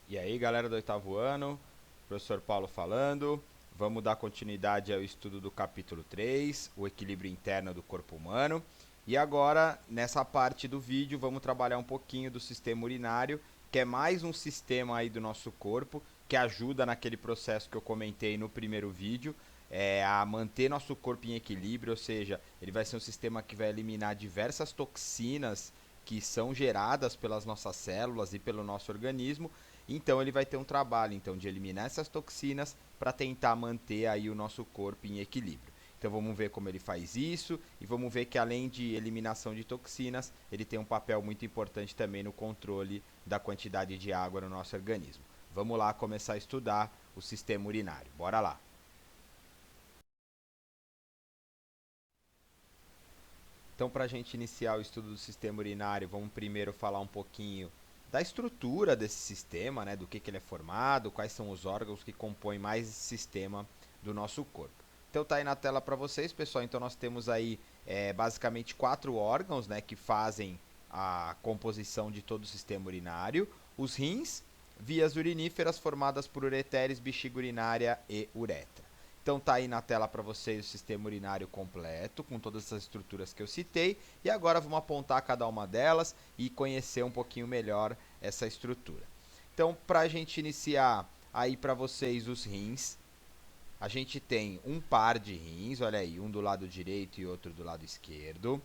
E aí, galera do oitavo ano, professor Paulo falando. Vamos dar continuidade ao estudo do capítulo 3, o equilíbrio interno do corpo humano. E agora, nessa parte do vídeo, vamos trabalhar um pouquinho do sistema urinário, que é mais um sistema aí do nosso corpo, que ajuda naquele processo que eu comentei no primeiro vídeo, a manter nosso corpo em equilíbrio, ou seja, ele vai ser um sistema que vai eliminar diversas toxinas que são geradas pelas nossas células e pelo nosso organismo. Então ele vai ter um trabalho então de eliminar essas toxinas para tentar manter aí o nosso corpo em equilíbrio. Então vamos ver como ele faz isso e vamos ver que além de eliminação de toxinas, ele tem um papel muito importante também no controle da quantidade de água no nosso organismo. Vamos lá começar a estudar o sistema urinário. Bora lá. Então, para a gente iniciar o estudo do sistema urinário, vamos primeiro falar um pouquinho da estrutura desse sistema, né, do que ele é formado, quais são os órgãos que compõem mais esse sistema do nosso corpo. Então tá aí na tela para vocês, pessoal. Então nós temos aí basicamente 4 órgãos, né, que fazem a composição de todo o sistema urinário: os rins, vias uriníferas formadas por ureteres, bexiga urinária e uretra. Então tá aí na tela para vocês o sistema urinário completo, com todas essas estruturas que eu citei. E agora vamos apontar cada uma delas e conhecer um pouquinho melhor essa estrutura. Então, para a gente iniciar aí para vocês os rins, a gente tem um par de rins, olha aí, um do lado direito e outro do lado esquerdo.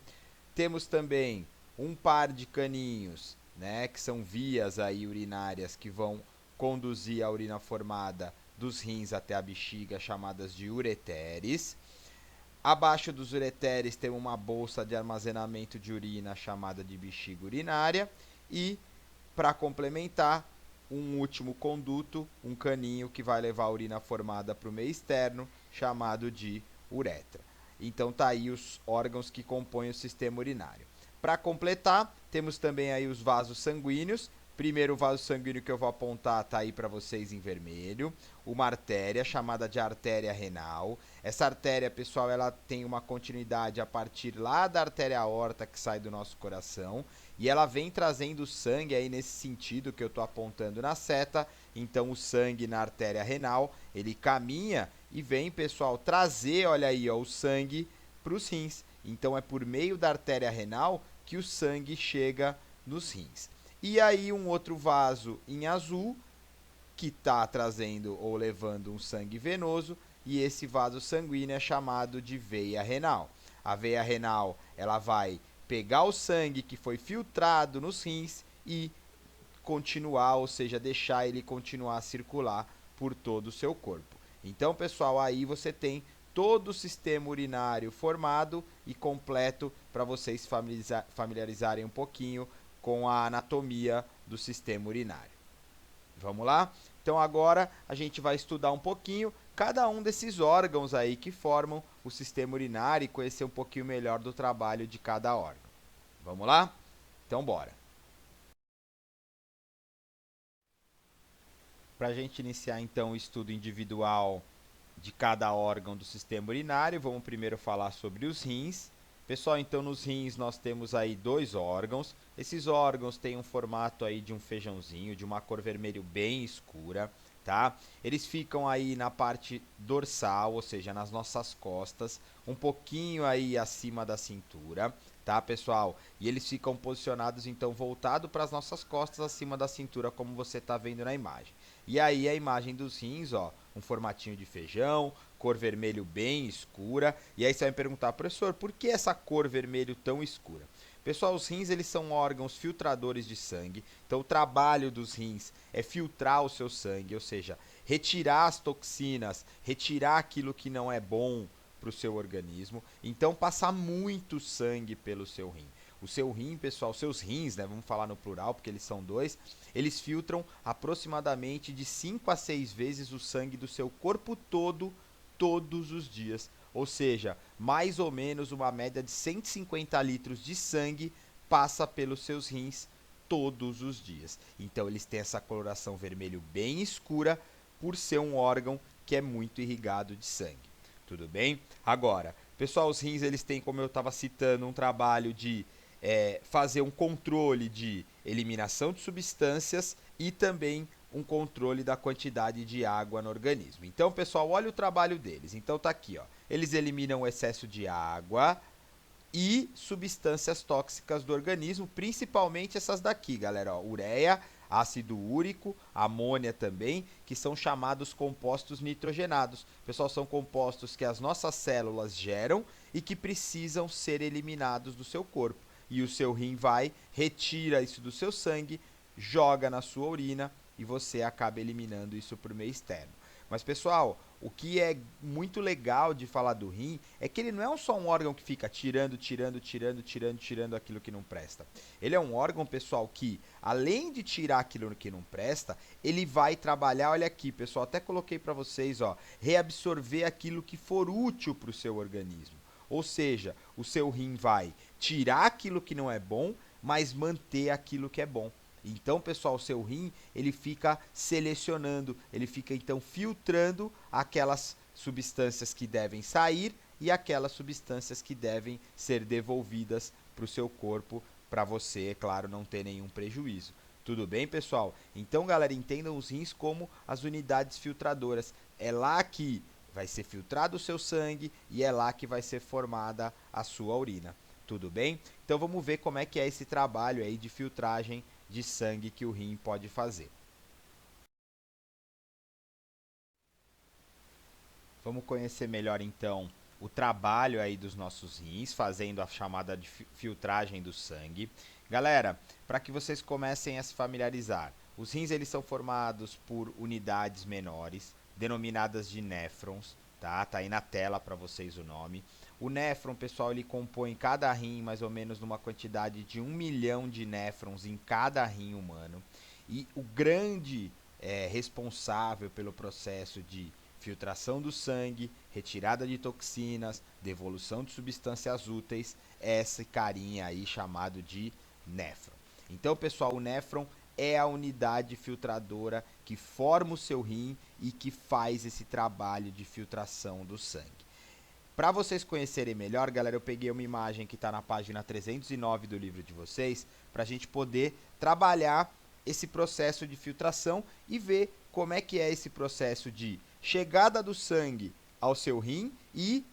Temos também um par de caninhos, né, que são vias aí urinárias que vão conduzir a urina formada dos rins até a bexiga, chamadas de ureteres. Abaixo dos ureteres tem uma bolsa de armazenamento de urina chamada de bexiga urinária. E, para complementar, um último conduto, um caninho que vai levar a urina formada para o meio externo, chamado de uretra. Então tá aí os órgãos que compõem o sistema urinário. Para completar, temos também aí os vasos sanguíneos. Primeiro vaso sanguíneo que eu vou apontar está aí para vocês em vermelho. Uma artéria chamada de artéria renal. Essa artéria, pessoal, ela tem uma continuidade a partir lá da artéria aorta que sai do nosso coração. E ela vem trazendo sangue aí nesse sentido que eu estou apontando na seta. Então o sangue na artéria renal, ele caminha e vem, pessoal, trazer, olha aí, ó, o sangue para os rins. Então é por meio da artéria renal que o sangue chega nos rins. E aí um outro vaso em azul que está trazendo ou levando um sangue venoso, e esse vaso sanguíneo é chamado de veia renal. A veia renal, ela vai pegar o sangue que foi filtrado nos rins e continuar, ou seja, deixar ele continuar a circular por todo o seu corpo. Então, pessoal, aí você tem todo o sistema urinário formado e completo para vocês familiarizarem um pouquinho com a anatomia do sistema urinário. Vamos lá? Então agora a gente vai estudar um pouquinho cada um desses órgãos aí que formam o sistema urinário e conhecer um pouquinho melhor do trabalho de cada órgão. Vamos lá? Então bora. Para a gente iniciar então o estudo individual de cada órgão do sistema urinário, vamos primeiro falar sobre os rins. Pessoal, então nos rins nós temos aí 2 órgãos. Esses órgãos têm um formato aí de um feijãozinho, de uma cor vermelho bem escura, tá? Eles ficam aí na parte dorsal, ou seja, nas nossas costas, um pouquinho aí acima da cintura, tá, pessoal? E eles ficam posicionados então voltado para as nossas costas, acima da cintura, como você está vendo na imagem. E aí a imagem dos rins, ó, um formatinho de feijão, cor vermelho bem escura. E aí você vai me perguntar, professor, por que essa cor vermelho tão escura? Pessoal, os rins eles são órgãos filtradores de sangue. Então o trabalho dos rins é filtrar o seu sangue, ou seja, retirar as toxinas, retirar aquilo que não é bom para o seu organismo. Então passar muito sangue pelo seu rim. O seu rim, pessoal, seus rins, né, vamos falar no plural porque eles são 2, eles filtram aproximadamente de 5 a 6 vezes o sangue do seu corpo todo, todos os dias. Ou seja, mais ou menos uma média de 150 litros de sangue passa pelos seus rins todos os dias. Então eles têm essa coloração vermelho bem escura por ser um órgão que é muito irrigado de sangue. Tudo bem? Agora, pessoal, os rins eles têm, como eu estava citando, um trabalho de fazer um controle de eliminação de substâncias e também um controle da quantidade de água no organismo. Então, pessoal, olha o trabalho deles. Então tá aqui, ó. Eles eliminam o excesso de água e substâncias tóxicas do organismo, principalmente essas daqui, galera, ó, ureia, ácido úrico, amônia também, que são chamados compostos nitrogenados. Pessoal, são compostos que as nossas células geram e que precisam ser eliminados do seu corpo. E o seu rim vai, retira isso do seu sangue, joga na sua urina e você acaba eliminando isso por meio externo. Mas, pessoal, o que é muito legal de falar do rim é que ele não é só um órgão que fica tirando aquilo que não presta. Ele é um órgão, pessoal, que além de tirar aquilo que não presta, ele vai trabalhar, olha aqui, pessoal, até coloquei para vocês, ó, reabsorver aquilo que for útil para o seu organismo. Ou seja, o seu rim vai tirar aquilo que não é bom, mas manter aquilo que é bom. Então, pessoal, o seu rim, ele fica selecionando, ele fica então filtrando aquelas substâncias que devem sair e aquelas substâncias que devem ser devolvidas para o seu corpo, para você, é claro, não ter nenhum prejuízo. Tudo bem, pessoal? Então, galera, entendam os rins como as unidades filtradoras. É lá que vai ser filtrado o seu sangue e é lá que vai ser formada a sua urina. Tudo bem? Então vamos ver como é que é esse trabalho aí de filtragem de sangue que o rim pode fazer. Vamos conhecer melhor então o trabalho aí dos nossos rins, fazendo a chamada de filtragem do sangue. Galera, para que vocês comecem a se familiarizar, os rins eles são formados por unidades menores, denominadas de néfrons, tá? Tá aí na tela para vocês o nome. O néfron, pessoal, ele compõe cada rim mais ou menos numa quantidade de 1 milhão de néfrons em cada rim humano. E o grande responsável pelo processo de filtração do sangue, retirada de toxinas, devolução de substâncias úteis, esse carinha aí chamado de néfron. Então, pessoal, o néfron é a unidade filtradora que forma o seu rim e que faz esse trabalho de filtração do sangue. Para vocês conhecerem melhor, galera, eu peguei uma imagem que está na página 309 do livro de vocês, para a gente poder trabalhar esse processo de filtração e ver como é que é esse processo de chegada do sangue ao seu rim e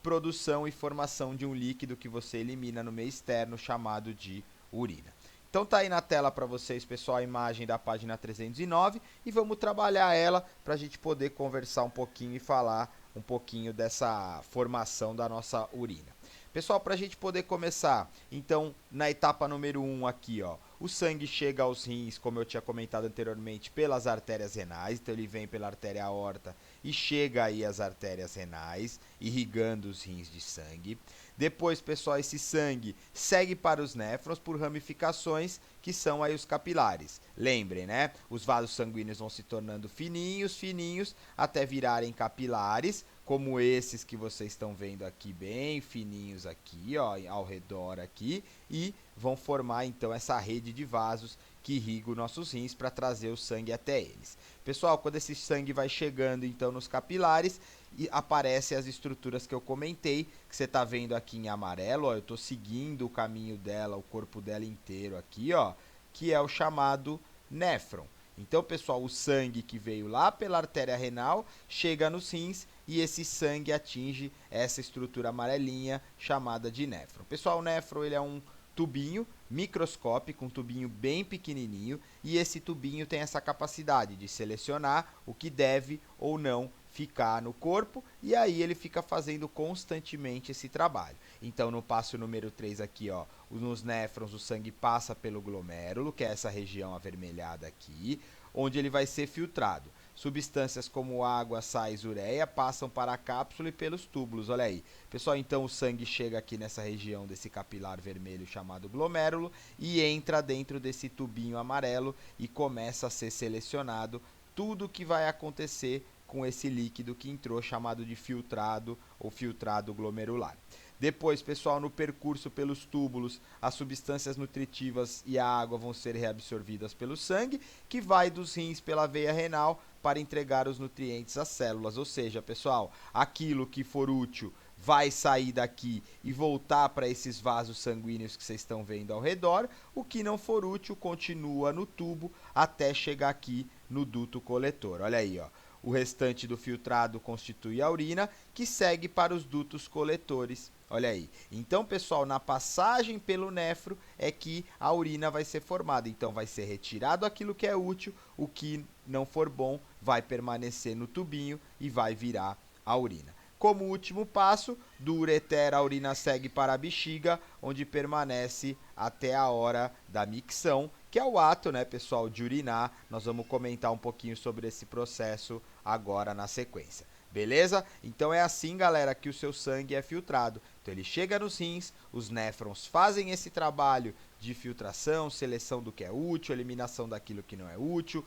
produção e formação de um líquido que você elimina no meio externo, chamado de urina. Então tá aí na tela para vocês, pessoal, a imagem da página 309 e vamos trabalhar ela para a gente poder conversar um pouquinho e falar um pouquinho dessa formação da nossa urina. Pessoal, para a gente poder começar, então, na etapa número 1 aqui, ó, o sangue chega aos rins, como eu tinha comentado anteriormente, pelas artérias renais, então ele vem pela artéria aorta e chega aí às artérias renais, irrigando os rins de sangue. Depois, pessoal, esse sangue segue para os néfrons por ramificações, que são aí os capilares. Lembrem, né? Os vasos sanguíneos vão se tornando fininhos, fininhos, até virarem capilares, como esses que vocês estão vendo aqui, bem fininhos aqui, ó, ao redor aqui, e vão formar então essa rede de vasos que irriga os nossos rins para trazer o sangue até eles. Pessoal, quando esse sangue vai chegando então nos capilares, e aparecem as estruturas que eu comentei, que você está vendo aqui em amarelo, ó, eu estou seguindo o caminho dela, o corpo dela inteiro aqui, ó, que é o chamado néfron. Então, pessoal, o sangue que veio lá pela artéria renal chega nos rins e esse sangue atinge essa estrutura amarelinha chamada de néfron. Pessoal, o néfron ele é um tubinho microscópico, um tubinho bem pequenininho, e esse tubinho tem essa capacidade de selecionar o que deve ou não ficar no corpo, e aí ele fica fazendo constantemente esse trabalho. Então, no passo número 3 aqui, ó, nos néfrons o sangue passa pelo glomérulo, que é essa região avermelhada aqui, onde ele vai ser filtrado. Substâncias como água, sais, ureia passam para a cápsula e pelos túbulos, olha aí. Pessoal, então o sangue chega aqui nessa região desse capilar vermelho chamado glomérulo e entra dentro desse tubinho amarelo e começa a ser selecionado tudo o que vai acontecer com esse líquido que entrou, chamado de filtrado ou filtrado glomerular. Depois, pessoal, no percurso pelos túbulos, as substâncias nutritivas e a água vão ser reabsorvidas pelo sangue, que vai dos rins pela veia renal para entregar os nutrientes às células. Ou seja, pessoal, aquilo que for útil vai sair daqui e voltar para esses vasos sanguíneos que vocês estão vendo ao redor. O que não for útil continua no tubo até chegar aqui no duto coletor. Olha aí, ó. O restante do filtrado constitui a urina, que segue para os dutos coletores. Olha aí. Então, pessoal, na passagem pelo nefro é que a urina vai ser formada. Então, vai ser retirado aquilo que é útil, o que não for bom vai permanecer no tubinho e vai virar a urina. Como último passo, do ureter a urina segue para a bexiga, onde permanece até a hora da micção, que é o ato, né, pessoal, de urinar. Nós vamos comentar um pouquinho sobre esse processo agora na sequência. Beleza? Então é assim, galera, que o seu sangue é filtrado. Então ele chega nos rins, os néfrons fazem esse trabalho de filtração, seleção do que é útil, eliminação daquilo que não é útil,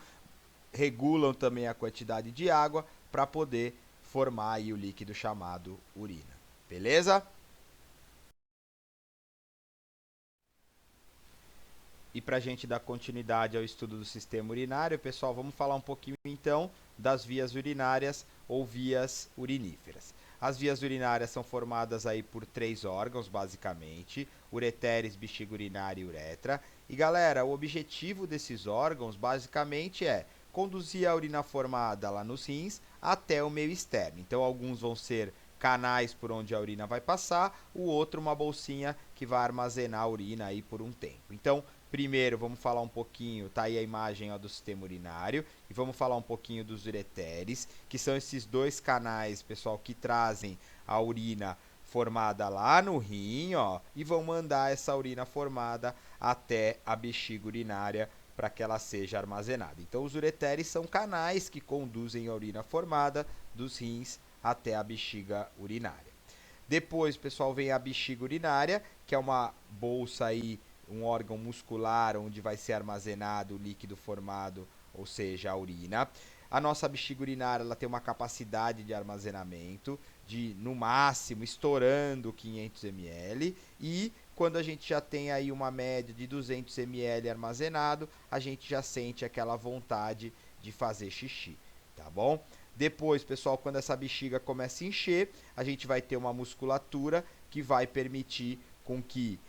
regulam também a quantidade de água para poder formar aí o líquido chamado urina. Beleza? E para a gente dar continuidade ao estudo do sistema urinário, pessoal, vamos falar um pouquinho então das vias urinárias ou vias uriníferas. As vias urinárias são formadas aí por 3 órgãos, basicamente: ureteres, bexiga urinária e uretra. E galera, o objetivo desses órgãos basicamente é conduzir a urina formada lá nos rins até o meio externo. Então alguns vão ser canais por onde a urina vai passar, o outro uma bolsinha que vai armazenar a urina aí por um tempo. Então, primeiro vamos falar um pouquinho, tá aí a imagem, ó, do sistema urinário, e vamos falar um pouquinho dos ureteres, que são esses dois canais, pessoal, que trazem a urina formada lá no rim, ó, e vão mandar essa urina formada até a bexiga urinária para que ela seja armazenada. Então, os ureteres são canais que conduzem a urina formada dos rins até a bexiga urinária. Depois, pessoal, vem a bexiga urinária, que é uma bolsa aí, um órgão muscular onde vai ser armazenado o líquido formado, ou seja, a urina. A nossa bexiga urinária, ela tem uma capacidade de armazenamento de, no máximo, estourando 500 ml, e quando a gente já tem aí uma média de 200 ml armazenado, a gente já sente aquela vontade de fazer xixi, tá bom? Depois, pessoal, quando essa bexiga começa a encher, a gente vai ter uma musculatura que vai permitir com que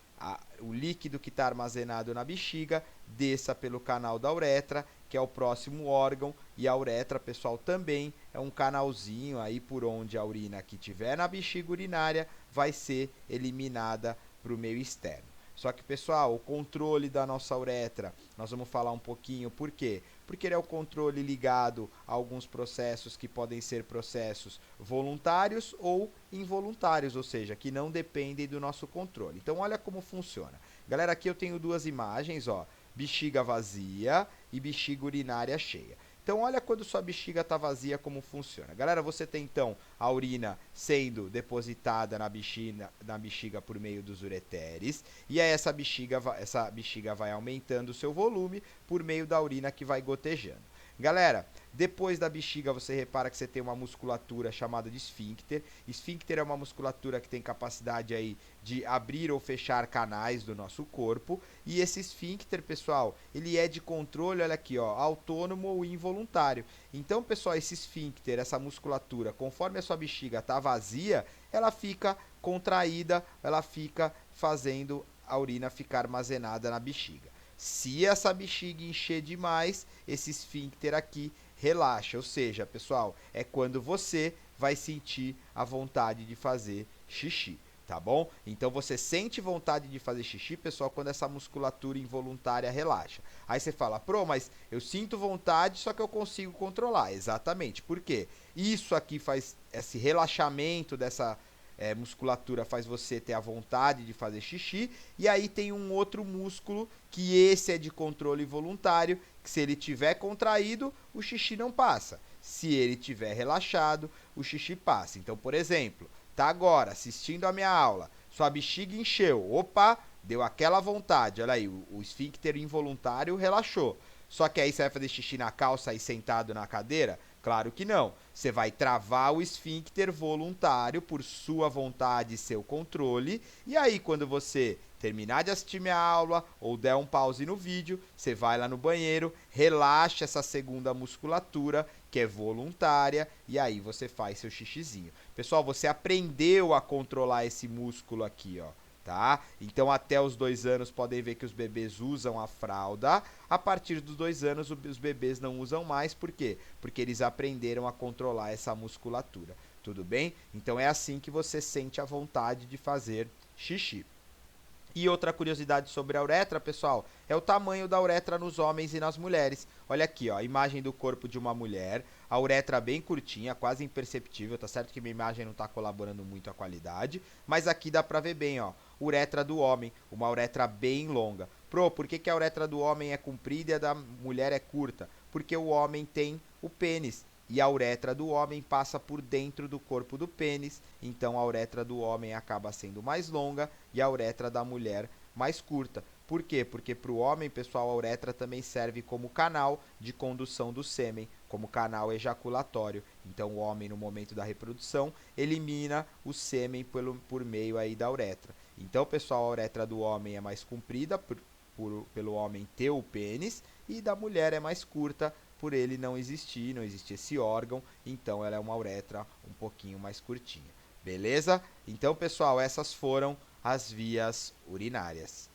o líquido que está armazenado na bexiga desça pelo canal da uretra, que é o próximo órgão, e a uretra, pessoal, também é um canalzinho aí por onde a urina que tiver na bexiga urinária vai ser eliminada para o meio externo. Só que, pessoal, o controle da nossa uretra, nós vamos falar um pouquinho por quê? Porque ele é o controle ligado a alguns processos que podem ser processos voluntários ou involuntários, ou seja, que não dependem do nosso controle. Então, olha como funciona. Galera, aqui eu tenho duas imagens, ó, bexiga vazia e bexiga urinária cheia. Então, olha quando sua bexiga está vazia, como funciona. Galera, você tem, então, a urina sendo depositada na bexiga por meio dos ureteres. E aí essa bexiga vai aumentando o seu volume por meio da urina que vai gotejando. Galera, depois da bexiga você repara que você tem uma musculatura chamada de esfíncter. Esfíncter é uma musculatura que tem capacidade aí de abrir ou fechar canais do nosso corpo. E esse esfíncter, pessoal, ele é de controle, olha aqui, ó, autônomo ou involuntário. Então, pessoal, esse esfíncter, essa musculatura, conforme a sua bexiga está vazia, ela fica contraída, ela fica fazendo a urina ficar armazenada na bexiga. Se essa bexiga encher demais, esse esfíncter aqui relaxa, ou seja, pessoal, é quando você vai sentir a vontade de fazer xixi, tá bom? Então você sente vontade de fazer xixi, pessoal, quando essa musculatura involuntária relaxa. Aí você fala, pro, mas eu sinto vontade, só que eu consigo controlar. Exatamente, por quê? Isso aqui faz, esse relaxamento dessa musculatura faz você ter a vontade de fazer xixi, e aí tem um outro músculo que esse é de controle voluntário, que se ele tiver contraído, o xixi não passa. Se ele tiver relaxado, o xixi passa. Então, por exemplo, tá agora assistindo a minha aula, sua bexiga encheu, opa, deu aquela vontade, olha aí, o esfíncter involuntário relaxou. Só que aí você vai fazer xixi na calça aí sentado na cadeira? Claro que não. Você vai travar o esfíncter voluntário por sua vontade e seu controle. E aí, quando você terminar de assistir minha aula ou der um pause no vídeo, você vai lá no banheiro, relaxa essa segunda musculatura, que é voluntária, e aí você faz seu xixizinho. Pessoal, você aprendeu a controlar esse músculo aqui, ó. tá? Então até os 2 anos podem ver que os bebês usam a fralda. A partir dos 2 anos os bebês não usam mais, por quê? Porque eles aprenderam a controlar essa musculatura, tudo bem? Então é assim que você sente a vontade de fazer xixi. E outra curiosidade sobre a uretra, pessoal, é o tamanho da uretra nos homens e nas mulheres. Olha aqui, ó, a imagem do corpo de uma mulher, a uretra bem curtinha, quase imperceptível, tá certo que minha imagem não está colaborando muito à qualidade, mas aqui dá pra ver bem, ó, uretra do homem, uma uretra bem longa. Pro, por que a uretra do homem é comprida e a da mulher é curta? Porque o homem tem o pênis e a uretra do homem passa por dentro do corpo do pênis, então a uretra do homem acaba sendo mais longa e a uretra da mulher mais curta. Por quê? Porque para o homem, pessoal, a uretra também serve como canal de condução do sêmen, como canal ejaculatório. Então o homem, no momento da reprodução, elimina o sêmen por meio aí da uretra. Então, pessoal, a uretra do homem é mais comprida pelo homem ter o pênis e da mulher é mais curta por ele não existir esse órgão, então ela é uma uretra um pouquinho mais curtinha. Beleza? Então, pessoal, essas foram as vias urinárias.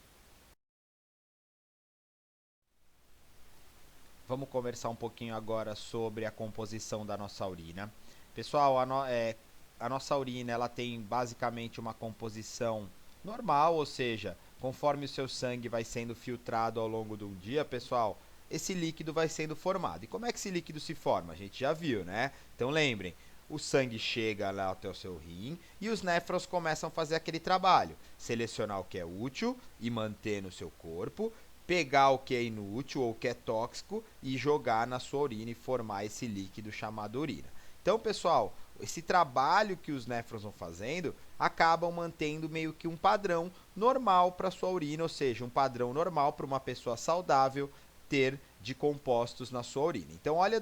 Vamos conversar um pouquinho agora sobre a composição da nossa urina. Pessoal, a nossa urina ela tem basicamente uma composição normal, ou seja, conforme o seu sangue vai sendo filtrado ao longo do dia, pessoal, esse líquido vai sendo formado. E como é que esse líquido se forma? A gente já viu, né? Então lembrem, o sangue chega lá até o seu rim e os néfrons começam a fazer aquele trabalho, selecionar o que é útil e manter no seu corpo, pegar o que é inútil ou o que é tóxico e jogar na sua urina e formar esse líquido chamado urina. Então, pessoal, esse trabalho que os néfrons vão fazendo acabam mantendo meio que um padrão normal para sua urina, ou seja, um padrão normal para uma pessoa saudável ter de compostos na sua urina. Então, olha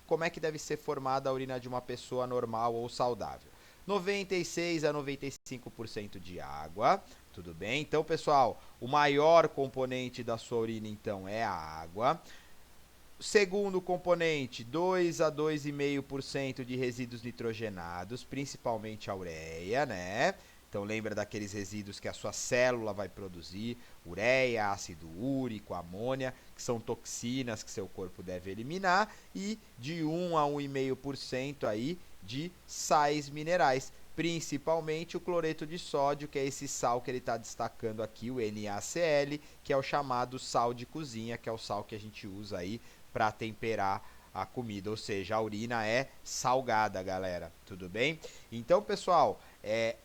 como é que deve ser formada a urina de uma pessoa normal ou saudável. 96 a 95% de água, tudo bem? Então, pessoal, o maior componente da sua urina, então, é a água. Segundo componente, 2 a 2,5% de resíduos nitrogenados, principalmente a ureia, né? Então lembra daqueles resíduos que a sua célula vai produzir, ureia, ácido úrico, amônia, que são toxinas que seu corpo deve eliminar, e de 1 a 1,5% aí de sais minerais, principalmente o cloreto de sódio, que é esse sal que ele está destacando aqui, o NaCl, que é o chamado sal de cozinha, que é o sal que a gente usa aí para temperar a comida, ou seja, a urina é salgada, galera, tudo bem? Então, pessoal,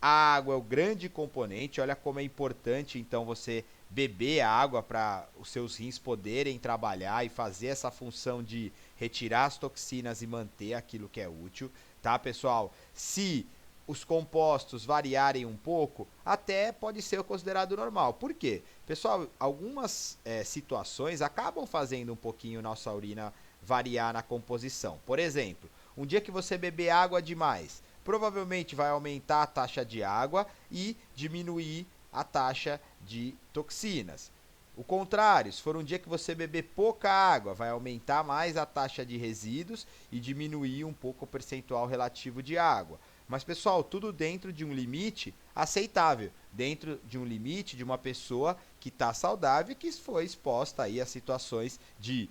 a água é o grande componente, olha como é importante, então, você beber a água para os seus rins poderem trabalhar e fazer essa função de retirar as toxinas e manter aquilo que é útil, tá, pessoal? Se os compostos variarem um pouco, até pode ser considerado normal. Por quê? Pessoal, algumas situações acabam fazendo um pouquinho nossa urina variar na composição. Por exemplo, um dia que você beber água demais, provavelmente vai aumentar a taxa de água e diminuir a taxa de toxinas. O contrário, se for um dia que você beber pouca água, vai aumentar mais a taxa de resíduos e diminuir um pouco o percentual relativo de água. Mas, pessoal, tudo dentro de um limite aceitável, dentro de um limite de uma pessoa que está saudável e que foi exposta aí a situações de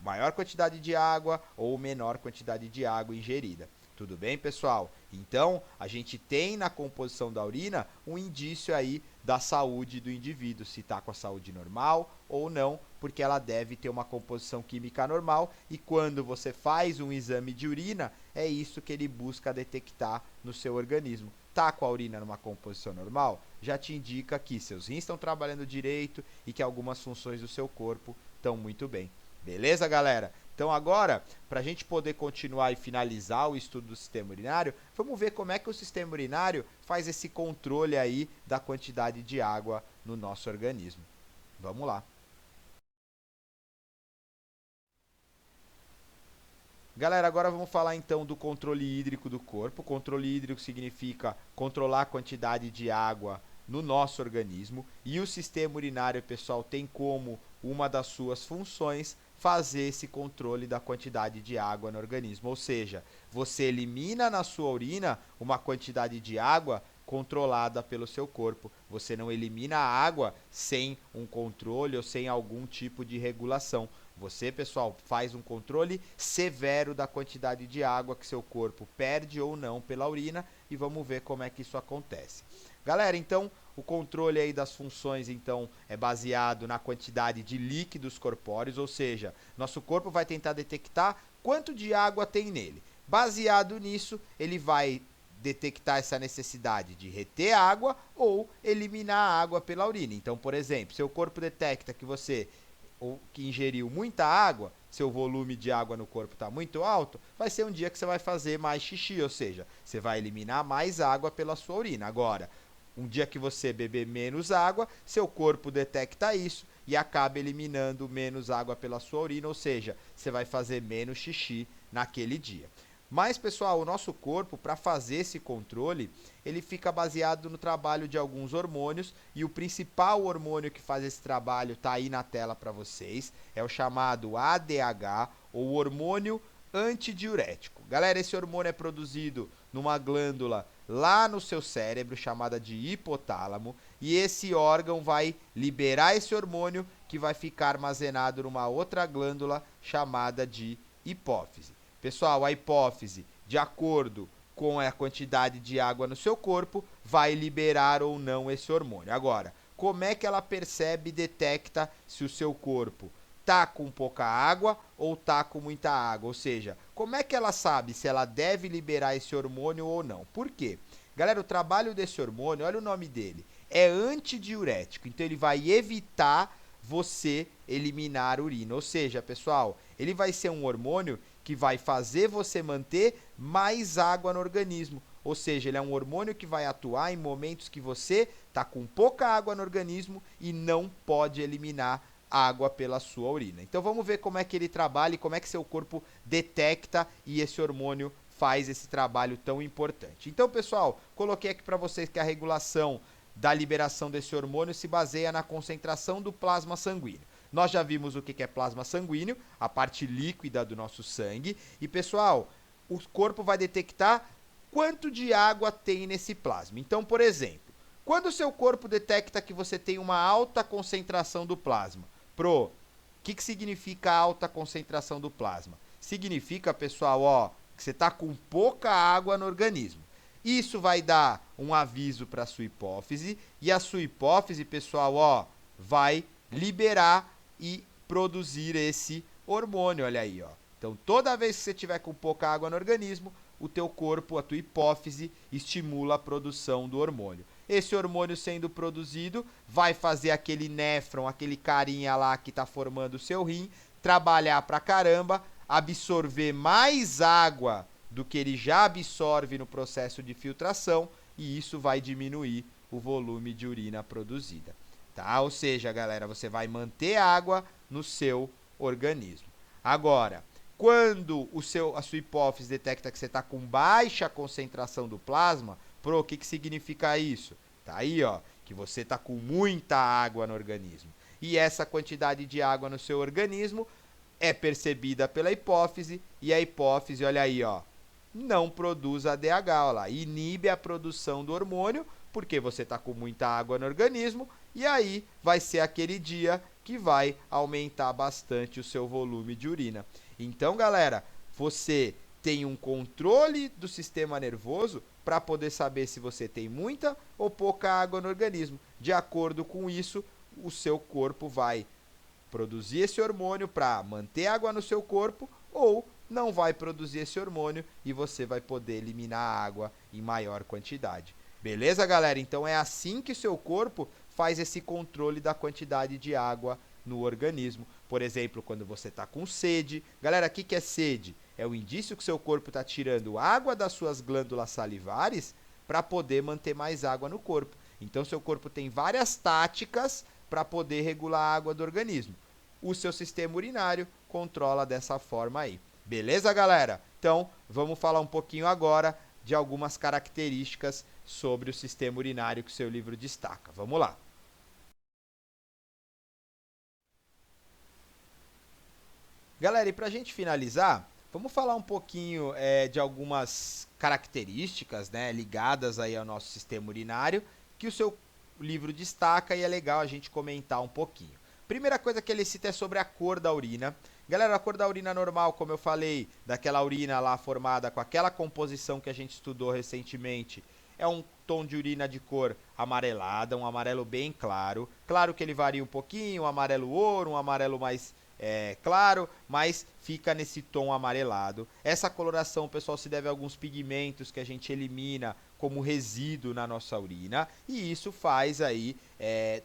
maior quantidade de água ou menor quantidade de água ingerida. Tudo bem, pessoal? Então, a gente tem na composição da urina um indício aí da saúde do indivíduo, se está com a saúde normal ou não, porque ela deve ter uma composição química normal e quando você faz um exame de urina, é isso que ele busca detectar no seu organismo. Tá com a urina numa composição normal? Já te indica que seus rins estão trabalhando direito e que algumas funções do seu corpo estão muito bem. Beleza, galera? Então agora, para a gente poder continuar e finalizar o estudo do sistema urinário, vamos ver como é que o sistema urinário faz esse controle aí da quantidade de água no nosso organismo. Vamos lá. Galera, agora vamos falar então do controle hídrico do corpo. Controle hídrico significa controlar a quantidade de água no nosso organismo. E o sistema urinário, pessoal, tem como uma das suas funções fazer esse controle da quantidade de água no organismo. Ou seja, você elimina na sua urina uma quantidade de água controlada pelo seu corpo. Você não elimina a água sem um controle ou sem algum tipo de regulação. Você, pessoal, faz um controle severo da quantidade de água que seu corpo perde ou não pela urina e vamos ver como é que isso acontece. Galera, então, o controle aí das funções, então, é baseado na quantidade de líquidos corpóreos, ou seja, nosso corpo vai tentar detectar quanto de água tem nele. Baseado nisso, ele vai detectar essa necessidade de reter água ou eliminar a água pela urina. Então, por exemplo, seu corpo detecta que você ou que ingeriu muita água, seu volume de água no corpo está muito alto, vai ser um dia que você vai fazer mais xixi, ou seja, você vai eliminar mais água pela sua urina. Agora, um dia que você beber menos água, seu corpo detecta isso e acaba eliminando menos água pela sua urina, ou seja, você vai fazer menos xixi naquele dia. Mas, pessoal, o nosso corpo, para fazer esse controle, ele fica baseado no trabalho de alguns hormônios e o principal hormônio que faz esse trabalho está aí na tela para vocês, é o chamado ADH, ou hormônio antidiurético. Galera, esse hormônio é produzido numa glândula lá no seu cérebro, chamada de hipotálamo, e esse órgão vai liberar esse hormônio que vai ficar armazenado numa outra glândula chamada de hipófise. Pessoal, a hipófise, de acordo com a quantidade de água no seu corpo, vai liberar ou não esse hormônio. Agora, como é que ela percebe e detecta se o seu corpo tá com pouca água ou tá com muita água? Ou seja, como é que ela sabe se ela deve liberar esse hormônio ou não? Por quê? Galera, o trabalho desse hormônio, olha o nome dele, é antidiurético. Então ele vai evitar você eliminar urina. Ou seja, pessoal, ele vai ser um hormônio que vai fazer você manter mais água no organismo. Ou seja, ele é um hormônio que vai atuar em momentos que você está com pouca água no organismo e não pode eliminar água pela sua urina. Então vamos ver como é que ele trabalha e como é que seu corpo detecta e esse hormônio faz esse trabalho tão importante. Então, pessoal, coloquei aqui para vocês que a regulação da liberação desse hormônio se baseia na concentração do plasma sanguíneo. Nós já vimos o que é plasma sanguíneo, a parte líquida do nosso sangue. E, pessoal, o corpo vai detectar quanto de água tem nesse plasma. Então, por exemplo, quando o seu corpo detecta que você tem uma alta concentração do plasma, o que significa alta concentração do plasma? Significa, pessoal, ó, que você está com pouca água no organismo. Isso vai dar um aviso para a sua hipófise e a sua hipófise, pessoal, ó, vai liberar e produzir esse hormônio, olha aí, ó. Então, toda vez que você tiver com pouca água no organismo, o teu corpo, a tua hipófise, estimula a produção do hormônio. Esse hormônio sendo produzido vai fazer aquele néfron, aquele carinha lá que está formando o seu rim, trabalhar pra caramba, absorver mais água do que ele já absorve no processo de filtração e isso vai diminuir o volume de urina produzida. Tá? Ou seja, galera, você vai manter água no seu organismo. Agora, quando a sua hipófise detecta que você está com baixa concentração do plasma, o que significa isso? Tá aí, ó, que você está com muita água no organismo. E essa quantidade de água no seu organismo é percebida pela hipófise e a hipófise, olha aí, ó, não produz ADH, ó lá, inibe a produção do hormônio, porque você está com muita água no organismo, e aí vai ser aquele dia que vai aumentar bastante o seu volume de urina. Então, galera, você tem um controle do sistema nervoso para poder saber se você tem muita ou pouca água no organismo. De acordo com isso, o seu corpo vai produzir esse hormônio para manter água no seu corpo ou não vai produzir esse hormônio e você vai poder eliminar a água em maior quantidade. Beleza, galera? Então é assim que o seu corpo faz esse controle da quantidade de água no organismo. Por exemplo, quando você está com sede. Galera, o que é sede? É o indício que o seu corpo está tirando água das suas glândulas salivares para poder manter mais água no corpo. Então, seu corpo tem várias táticas para poder regular a água do organismo. O seu sistema urinário controla dessa forma aí. Beleza, galera? Então, vamos falar um pouquinho agora de algumas características sobre o sistema urinário que o seu livro destaca. Vamos lá. Galera, e para a gente finalizar, vamos falar um pouquinho de algumas características, né, ligadas aí ao nosso sistema urinário, que o seu livro destaca e é legal a gente comentar um pouquinho. Primeira coisa que ele cita é sobre a cor da urina. Galera, a cor da urina normal, como eu falei, daquela urina lá formada com aquela composição que a gente estudou recentemente, é um tom de urina de cor amarelada, um amarelo bem claro. Claro que ele varia um pouquinho, um amarelo ouro, um amarelo mais claro, mas fica nesse tom amarelado. Essa coloração, pessoal, se deve a alguns pigmentos que a gente elimina como resíduo na nossa urina, e isso faz aí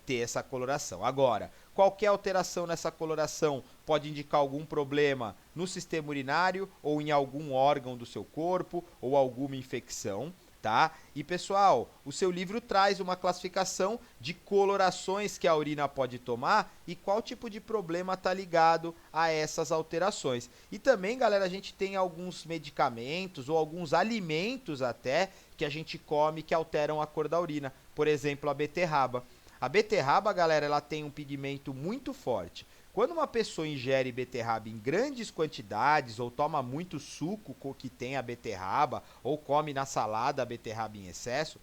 ter essa coloração. Agora, qualquer alteração nessa coloração pode indicar algum problema no sistema urinário ou em algum órgão do seu corpo ou alguma infecção. Tá? E pessoal, o seu livro traz uma classificação de colorações que a urina pode tomar e qual tipo de problema está ligado a essas alterações. E também, galera, a gente tem alguns medicamentos ou alguns alimentos até que a gente come que alteram a cor da urina. Por exemplo, a beterraba. A beterraba, galera, ela tem um pigmento muito forte. Quando uma pessoa ingere beterraba em grandes quantidades ou toma muito suco que tem a beterraba ou come na salada a beterraba em excesso,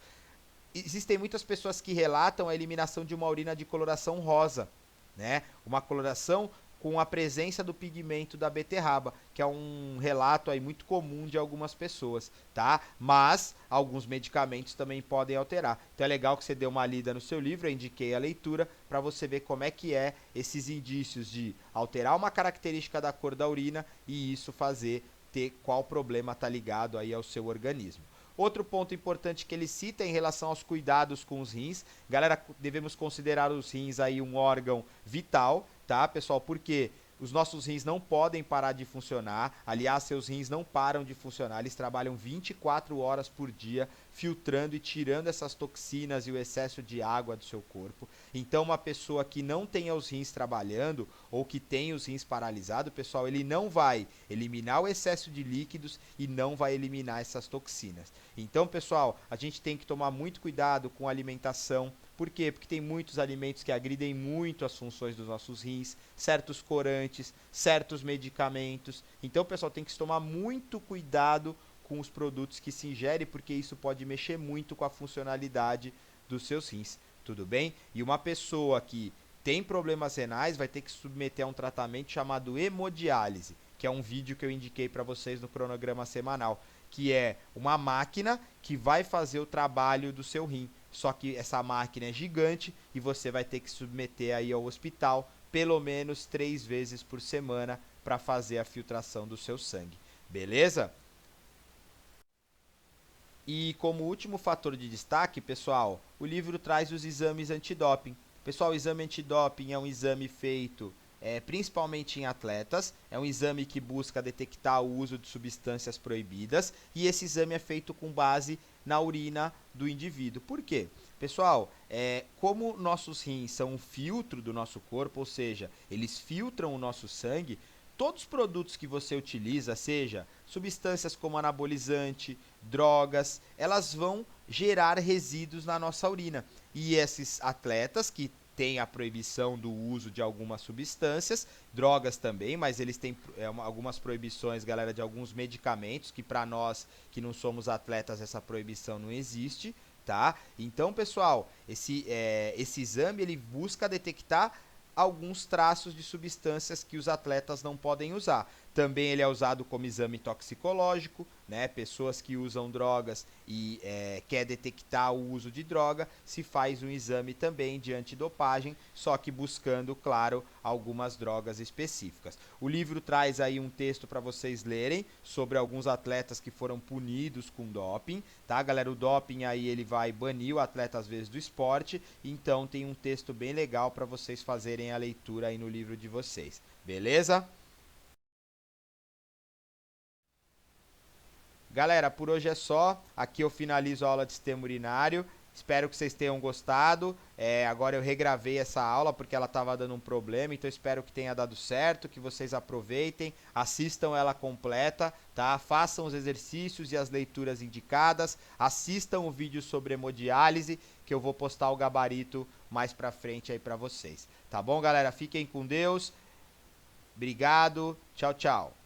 existem muitas pessoas que relatam a eliminação de uma urina de coloração rosa, né? Uma coloração com a presença do pigmento da beterraba, que é um relato aí muito comum de algumas pessoas, tá? Mas alguns medicamentos também podem alterar. Então é legal que você dê uma lida no seu livro, eu indiquei a leitura, para você ver como é que é esses indícios de alterar uma característica da cor da urina e isso fazer ter qual problema está ligado aí ao seu organismo. Outro ponto importante que ele cita é em relação aos cuidados com os rins. Galera, devemos considerar os rins aí um órgão vital, tá, pessoal? Porque os nossos rins não podem parar de funcionar. Aliás, seus rins não param de funcionar. Eles trabalham 24 horas por dia, filtrando e tirando essas toxinas e o excesso de água do seu corpo. Então, uma pessoa que não tenha os rins trabalhando ou que tenha os rins paralisados, pessoal, ele não vai eliminar o excesso de líquidos e não vai eliminar essas toxinas. Então, pessoal, a gente tem que tomar muito cuidado com a alimentação. Por quê? Porque tem muitos alimentos que agridem muito as funções dos nossos rins, certos corantes, certos medicamentos. Então, pessoal, tem que tomar muito cuidado com os produtos que se ingere, porque isso pode mexer muito com a funcionalidade dos seus rins. Tudo bem? E uma pessoa que tem problemas renais vai ter que submeter a um tratamento chamado hemodiálise, que é um vídeo que eu indiquei para vocês no cronograma semanal, que é uma máquina que vai fazer o trabalho do seu rim. Só que essa máquina é gigante e você vai ter que submeter aí ao hospital pelo menos 3 vezes por semana para fazer a filtração do seu sangue. Beleza? E como último fator de destaque, pessoal, o livro traz os exames antidoping. Pessoal, o exame antidoping é um exame feito principalmente em atletas, é um exame que busca detectar o uso de substâncias proibidas e esse exame é feito com base na urina do indivíduo. Por quê? Pessoal, como nossos rins são um filtro do nosso corpo, ou seja, eles filtram o nosso sangue, todos os produtos que você utiliza, seja substâncias como anabolizante, drogas, elas vão gerar resíduos na nossa urina. E esses atletas que têm a proibição do uso de algumas substâncias, drogas também, mas eles têm algumas proibições, galera, de alguns medicamentos, que para nós que não somos atletas essa proibição não existe, tá? Então, pessoal, esse exame ele busca detectar alguns traços de substâncias que os atletas não podem usar. Também ele é usado como exame toxicológico, né? Pessoas que usam drogas e quer detectar o uso de droga, se faz um exame também de antidopagem, só que buscando, claro, algumas drogas específicas. O livro traz aí um texto para vocês lerem sobre alguns atletas que foram punidos com doping, tá, galera? O doping aí ele vai banir o atleta às vezes do esporte, então tem um texto bem legal para vocês fazerem a leitura aí no livro de vocês, beleza? Galera, por hoje é só. Aqui eu finalizo a aula de sistema urinário. Espero que vocês tenham gostado. Agora eu regravei essa aula porque ela estava dando um problema, então espero que tenha dado certo, que vocês aproveitem, assistam ela completa, tá? Façam os exercícios e as leituras indicadas, assistam o vídeo sobre hemodiálise, que eu vou postar o gabarito mais pra frente aí pra vocês. Tá bom, galera? Fiquem com Deus. Obrigado. Tchau, tchau.